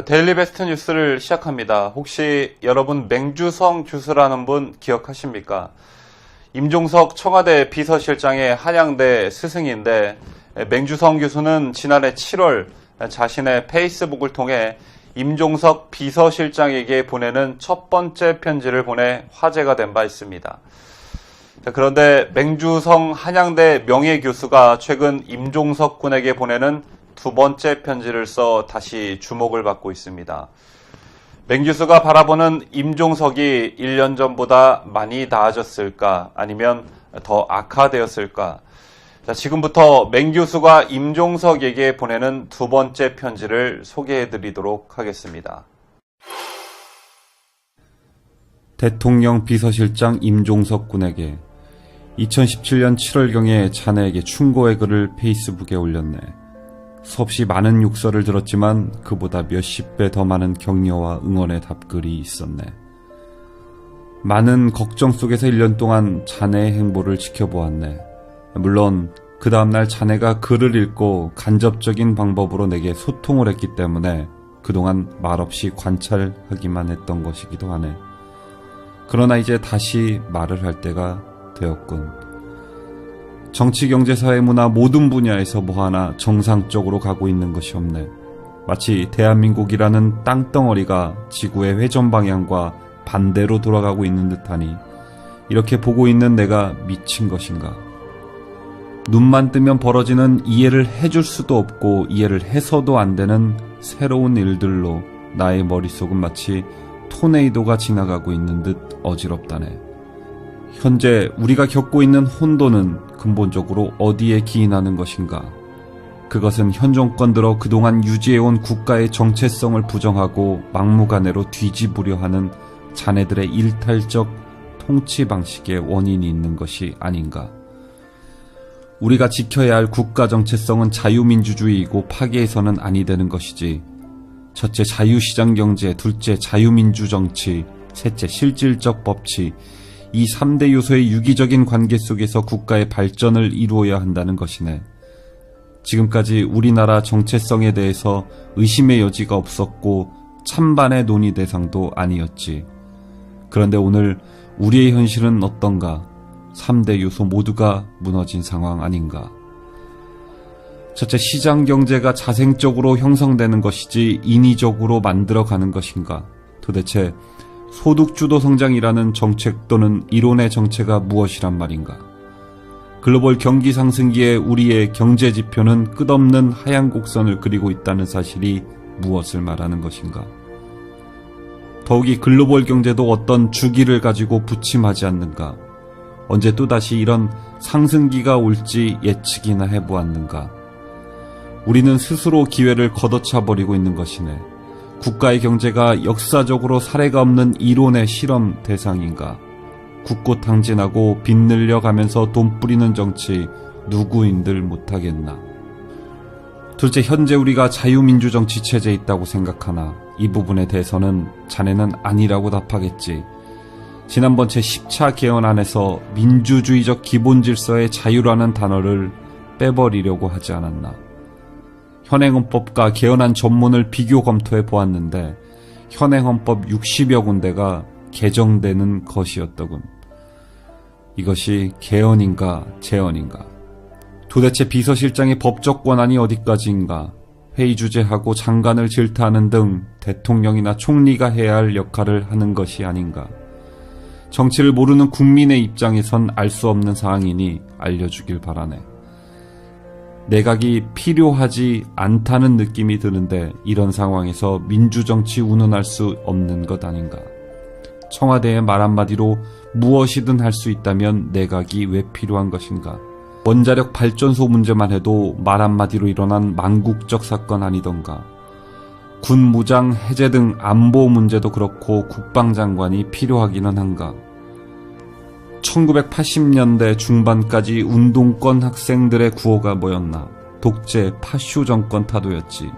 데일리 베스트 뉴스를 시작합니다. 혹시 여러분 맹주성 교수라는 분 기억하십니까? 임종석 청와대 비서실장의 한양대 스승인데 맹주성 교수는 지난해 7월 자신의 페이스북을 통해 임종석 비서실장에게 보내는 첫 번째 편지를 보내 화제가 된 바 있습니다. 그런데 맹주성 한양대 명예교수가 최근 임종석 군에게 보내는 두 번째 편지를 써 다시 주목을 받고 있습니다. 맹교수가 바라보는 임종석이 1년 전보다 많이 나아졌을까 아니면 더 악화되었을까? 지금부터 맹교수가 임종석에게 보내는 두 번째 편지를 소개해드리도록 하겠습니다. 대통령 비서실장 임종석 군에게 2017년 7월경에 자네에게 충고의 글을 페이스북에 올렸네. 수없이 많은 욕설을 들었지만 그보다 몇십 배 더 많은 격려와 응원의 답글이 있었네. 많은 걱정 속에서 1년 동안 자네의 행보를 지켜보았네. 물론 그 다음날 자네가 글을 읽고 간접적인 방법으로 내게 소통을 했기 때문에 그동안 말없이 관찰하기만 했던 것이기도 하네. 그러나 이제 다시 말을 할 때가 되었군. 정치, 경제, 사회, 문화 모든 분야에서 뭐 하나 정상적으로 가고 있는 것이 없네. 마치 대한민국이라는 땅덩어리가 지구의 회전 방향과 반대로 돌아가고 있는 듯하니 이렇게 보고 있는 내가 미친 것인가. 눈만 뜨면 벌어지는 이해를 해줄 수도 없고 이해를 해서도 안 되는 새로운 일들로 나의 머릿속은 마치 토네이도가 지나가고 있는 듯 어지럽다네. 현재 우리가 겪고 있는 혼돈은 근본적으로 어디에 기인하는 것인가? 그것은 현 정권 들어 그동안 유지해온 국가의 정체성을 부정하고 막무가내로 뒤집으려 하는 자네들의 일탈적 통치 방식의 원인이 있는 것이 아닌가? 우리가 지켜야 할 국가 정체성은 자유민주주의이고 파괴해서는 아니 되는 것이지. 첫째 자유시장 경제, 둘째 자유민주 정치, 셋째 실질적 법치, 이 3대 요소의 유기적인 관계 속에서 국가의 발전을 이루어야 한다는 것이네. 지금까지 우리나라 정체성에 대해서 의심의 여지가 없었고 찬반의 논의 대상도 아니었지. 그런데 오늘 우리의 현실은 어떤가? 3대 요소 모두가 무너진 상황 아닌가? 첫째, 시장 경제가 자생적으로 형성되는 것이지 인위적으로 만들어가는 것인가? 도대체 소득주도 성장이라는 정책 또는 이론의 정체가 무엇이란 말인가? 글로벌 경기 상승기에 우리의 경제 지표는 끝없는 하향 곡선을 그리고 있다는 사실이 무엇을 말하는 것인가? 더욱이 글로벌 경제도 어떤 주기를 가지고 부침하지 않는가? 언제 또다시 이런 상승기가 올지 예측이나 해보았는가? 우리는 스스로 기회를 걷어차버리고 있는 것이네. 국가의 경제가 역사적으로 사례가 없는 이론의 실험 대상인가? 굳고탕진하고 빚 늘려가면서 돈 뿌리는 정치 누구인들 못하겠나? 둘째, 현재 우리가 자유민주 정치 체제에 있다고 생각하나? 이 부분에 대해서는 자네는 아니라고 답하겠지. 지난번 제10차 개헌안에서 민주주의적 기본질서의 자유라는 단어를 빼버리려고 하지 않았나? 현행헌법과 개헌안 전문을 비교 검토해 보았는데 현행헌법 60여 군데가 개정되는 것이었더군. 이것이 개헌인가 재헌인가? 도대체 비서실장의 법적 권한이 어디까지인가? 회의 주재하고 장관을 질타하는 등 대통령이나 총리가 해야 할 역할을 하는 것이 아닌가? 정치를 모르는 국민의 입장에선 알 수 없는 사항이니 알려주길 바라네. 내각이 필요하지 않다는 느낌이 드는데 이런 상황에서 민주정치 운운할 수 없는 것 아닌가? 청와대의 말 한마디로 무엇이든 할 수 있다면 내각이 왜 필요한 것인가? 원자력 발전소 문제만 해도 말 한마디로 일어난 망국적 사건 아니던가? 군 무장 해제 등 안보 문제도 그렇고 국방장관이 필요하기는 한가? 1980년대 중반까지 운동권 학생들의 구호가 뭐였나? 독재, 파쇼 정권 타도였지.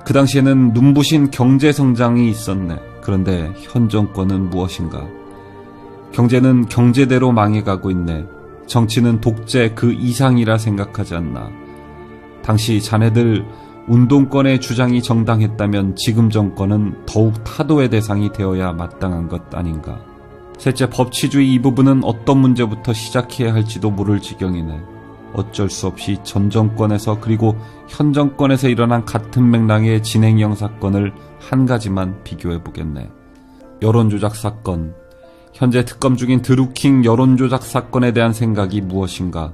그 당시에는 눈부신 경제성장이 있었네. 그런데 현 정권은 무엇인가? 경제는 경제대로 망해가고 있네. 정치는 독재 그 이상이라 생각하지 않나? 당시 자네들 운동권의 주장이 정당했다면 지금 정권은 더욱 타도의 대상이 되어야 마땅한 것 아닌가. 셋째, 법치주의 이 부분은 어떤 문제부터 시작해야 할지도 모를 지경이네. 어쩔 수 없이 전 정권에서 그리고 현 정권에서 일어난 같은 맥락의 진행형 사건을 한 가지만 비교해보겠네. 여론조작 사건. 현재 특검 중인 드루킹 여론조작 사건에 대한 생각이 무엇인가?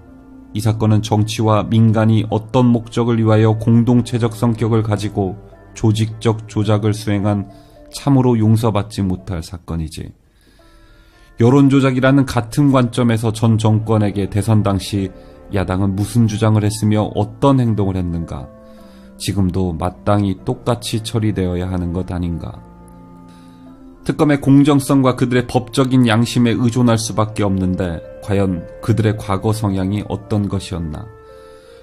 이 사건은 정치와 민간이 어떤 목적을 위하여 공동체적 성격을 가지고 조직적 조작을 수행한 참으로 용서받지 못할 사건이지. 여론조작이라는 같은 관점에서 전 정권에게 대선 당시 야당은 무슨 주장을 했으며 어떤 행동을 했는가? 지금도 마땅히 똑같이 처리되어야 하는 것 아닌가? 특검의 공정성과 그들의 법적인 양심에 의존할 수밖에 없는데 과연 그들의 과거 성향이 어떤 것이었나?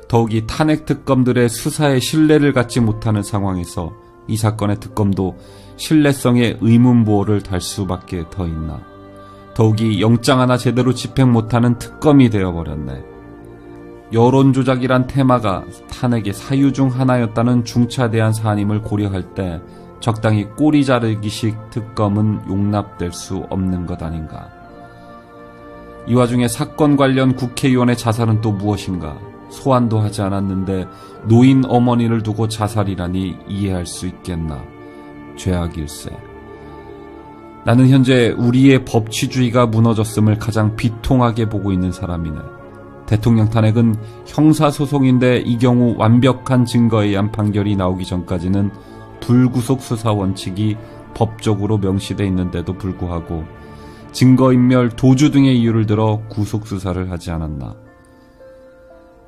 더욱이 탄핵 특검들의 수사에 신뢰를 갖지 못하는 상황에서 이 사건의 특검도 신뢰성의 의문부호를 달 수밖에 더 있나? 더욱이 영장 하나 제대로 집행 못하는 특검이 되어버렸네. 여론조작이란 테마가 탄핵의 사유 중 하나였다는 중차대한 사안임을 고려할 때 적당히 꼬리 자르기식 특검은 용납될 수 없는 것 아닌가. 이 와중에 사건 관련 국회의원의 자살은 또 무엇인가. 소환도 하지 않았는데 노인 어머니를 두고 자살이라니 이해할 수 있겠나. 죄악일세. 나는 현재 우리의 법치주의가 무너졌음을 가장 비통하게 보고 있는 사람이네. 대통령 탄핵은 형사소송인데 이 경우 완벽한 증거에 의한 판결이 나오기 전까지는 불구속 수사 원칙이 법적으로 명시되어 있는데도 불구하고 증거인멸, 도주 등의 이유를 들어 구속수사를 하지 않았나.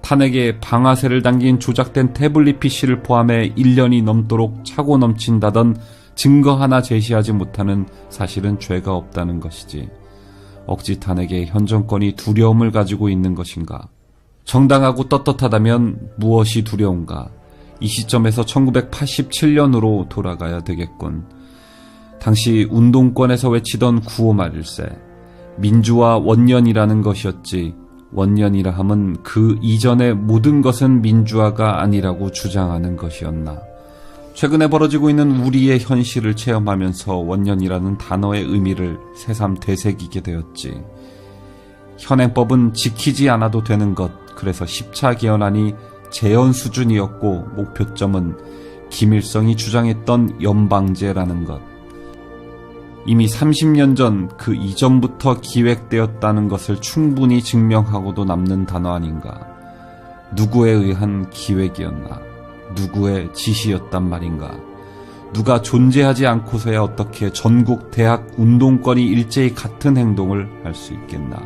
탄핵에 방아쇠를 당긴 조작된 태블릿 PC를 포함해 1년이 넘도록 차고 넘친다던 증거 하나 제시하지 못하는 사실은 죄가 없다는 것이지. 억지 탄핵에 현 정권이 두려움을 가지고 있는 것인가? 정당하고 떳떳하다면 무엇이 두려운가? 이 시점에서 1987년으로 돌아가야 되겠군. 당시 운동권에서 외치던 구호 말일세. 민주화 원년이라는 것이었지. 원년이라 함은 그 이전의 모든 것은 민주화가 아니라고 주장하는 것이었나. 최근에 벌어지고 있는 우리의 현실을 체험하면서 원년이라는 단어의 의미를 새삼 되새기게 되었지. 현행법은 지키지 않아도 되는 것, 그래서 10차 개헌안이 재헌 수준이었고 목표점은 김일성이 주장했던 연방제라는 것. 이미 30년 전 그 이전부터 기획되었다는 것을 충분히 증명하고도 남는 단어 아닌가. 누구에 의한 기획이었나? 누구의 지시였단 말인가? 누가 존재하지 않고서야 어떻게 전국 대학 운동권이 일제히 같은 행동을 할 수 있겠나?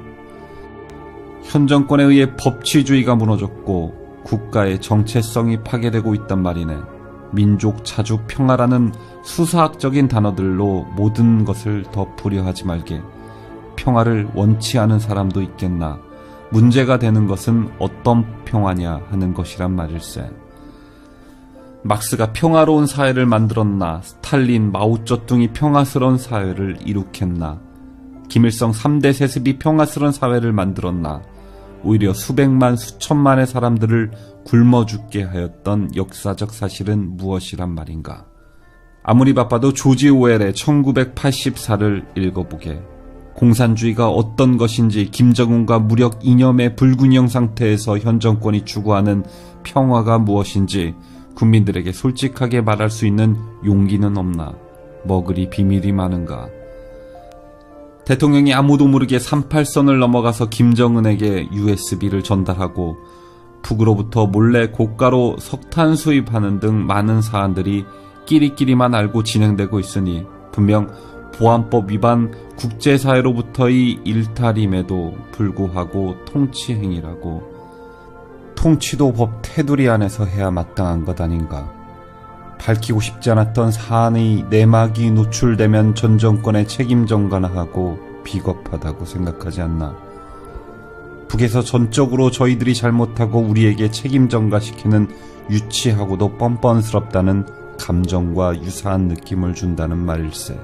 현 정권에 의해 법치주의가 무너졌고 국가의 정체성이 파괴되고 있단 말이네. 민족 자주 평화라는 수사학적인 단어들로 모든 것을 덮으려 하지 말게. 평화를 원치 않은 사람도 있겠나. 문제가 되는 것은 어떤 평화냐 하는 것이란 말일세. 막스가 평화로운 사회를 만들었나. 스탈린, 마오쩌둥이 평화스러운 사회를 이룩했나. 김일성 3대 세습이 평화스러운 사회를 만들었나. 오히려 수백만 수천만의 사람들을 굶어 죽게 하였던 역사적 사실은 무엇이란 말인가. 아무리 바빠도 조지 오웰의 1984를 읽어보게. 공산주의가 어떤 것인지, 김정은과 무력 이념의 불균형 상태에서 현 정권이 추구하는 평화가 무엇인지 국민들에게 솔직하게 말할 수 있는 용기는 없나. 뭐 그리 비밀이 많은가. 대통령이 아무도 모르게 38선을 넘어가서 김정은에게 USB를 전달하고 북으로부터 몰래 고가로 석탄 수입하는 등 많은 사안들이 끼리끼리만 알고 진행되고 있으니 분명 보안법 위반 국제사회로부터의 일탈임에도 불구하고 통치행위라고. 통치도 법 테두리 안에서 해야 마땅한 것 아닌가. 밝히고 싶지 않았던 사안의 내막이 노출되면 전 정권의 책임 전가하고 비겁하다고 생각하지 않나. 북에서 전적으로 저희들이 잘못하고 우리에게 책임 전가시키는 유치하고도 뻔뻔스럽다는 감정과 유사한 느낌을 준다는 말일세.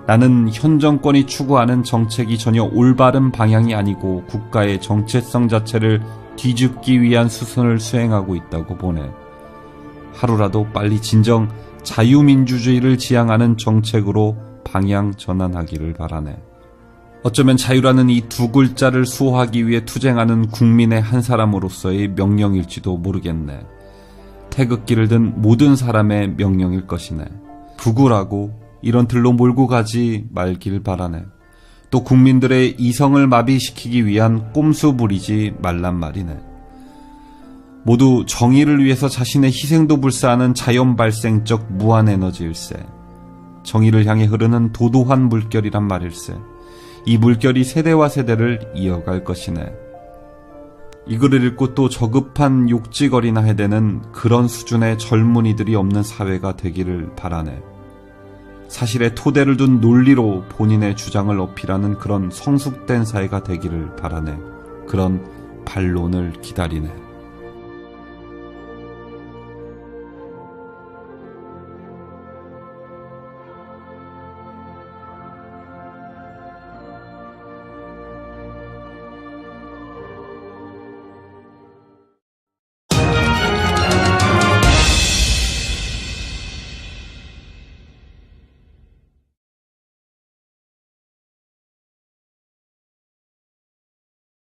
나는 현 정권이 추구하는 정책이 전혀 올바른 방향이 아니고 국가의 정체성 자체를 뒤집기 위한 수순을 수행하고 있다고 보네. 하루라도 빨리 진정 자유민주주의를 지향하는 정책으로 방향 전환하기를 바라네. 어쩌면 자유라는 이 두 글자를 수호하기 위해 투쟁하는 국민의 한 사람으로서의 명령일지도 모르겠네. 태극기를 든 모든 사람의 명령일 것이네. 부구라고 이런 들로 몰고 가지 말길 바라네. 또 국민들의 이성을 마비시키기 위한 꼼수 부리지 말란 말이네. 모두 정의를 위해서 자신의 희생도 불사하는 자연 발생적 무한 에너지일세. 정의를 향해 흐르는 도도한 물결이란 말일세. 이 물결이 세대와 세대를 이어갈 것이네. 이 글을 읽고 또 저급한 욕지거리나 해대는 그런 수준의 젊은이들이 없는 사회가 되기를 바라네. 사실의 토대를 둔 논리로 본인의 주장을 어필하는 그런 성숙된 사회가 되기를 바라네. 그런 반론을 기다리네.